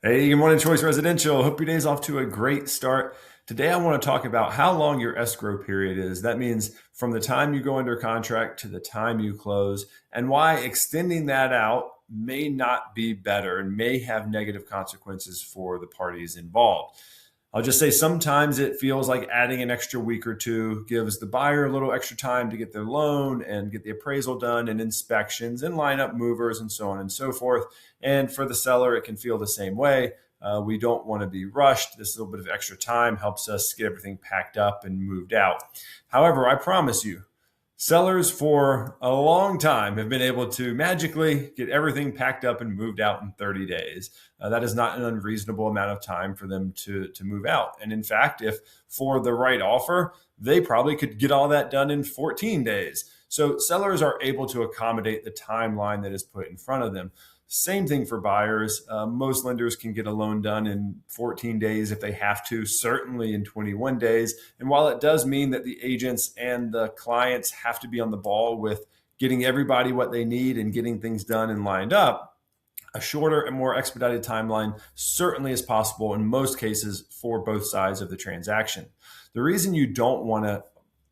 Hey, good morning, Choice Residential. Hope your day's off to a great start. Today, I want to talk about how long your escrow period is. That means from the time you go under contract to the time you close, and why extending that out may not be better and may have negative consequences for the parties involved. I'll just say sometimes it feels like adding an extra week or two gives the buyer a little extra time to get their loan and get the appraisal done and inspections and line up movers and so on and so forth. And for the seller, it can feel the same way. We don't want to be rushed. This little bit of extra time helps us get everything packed up and moved out. However, I promise you, sellers for a long time have been able to magically get everything packed up and moved out in 30 days. That is not an unreasonable amount of time for them to move out. And in fact, if for the right offer, they probably could get all that done in 14 days. So sellers are able to accommodate the timeline that is put in front of them. Same thing for buyers. Most lenders can get a loan done in 14 days if they have to, certainly in 21 days. And while it does mean that the agents and the clients have to be on the ball with getting everybody what they need and getting things done and lined up, a shorter and more expedited timeline certainly is possible in most cases for both sides of the transaction. The reason you don't want to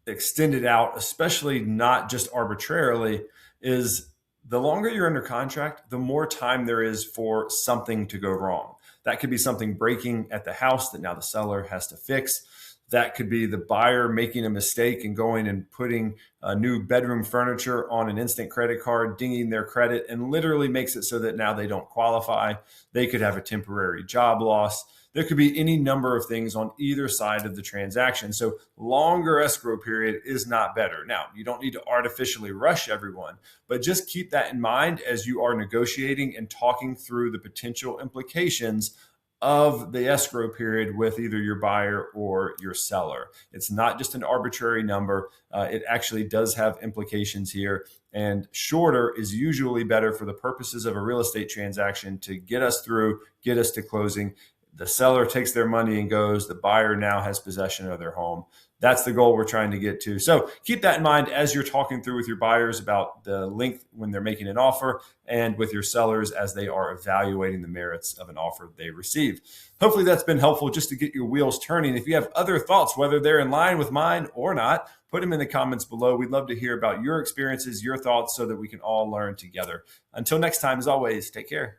extend it out, especially not just arbitrarily, is the longer you're under contract, the more time there is for something to go wrong. That could be something breaking at the house that now the seller has to fix. That could be the buyer making a mistake and going and putting new bedroom furniture on an instant credit card, dinging their credit, and literally makes it so that now they don't qualify. They could have a temporary job loss. There could be any number of things on either side of the transaction. So longer escrow period is not better. Now, you don't need to artificially rush everyone, but just keep that in mind as you are negotiating and talking through the potential implications of the escrow period with either your buyer or your seller. It's not just an arbitrary number. It actually does have implications here. And shorter is usually better for the purposes of a real estate transaction to get us through, get us to closing. The seller takes their money and goes. The buyer now has possession of their home. That's the goal we're trying to get to. So keep that in mind as you're talking through with your buyers about the length when they're making an offer and with your sellers as they are evaluating the merits of an offer they receive. Hopefully that's been helpful just to get your wheels turning. If you have other thoughts, whether they're in line with mine or not, put them in the comments below. We'd love to hear about your experiences, your thoughts, so that we can all learn together. Until next time, as always, take care.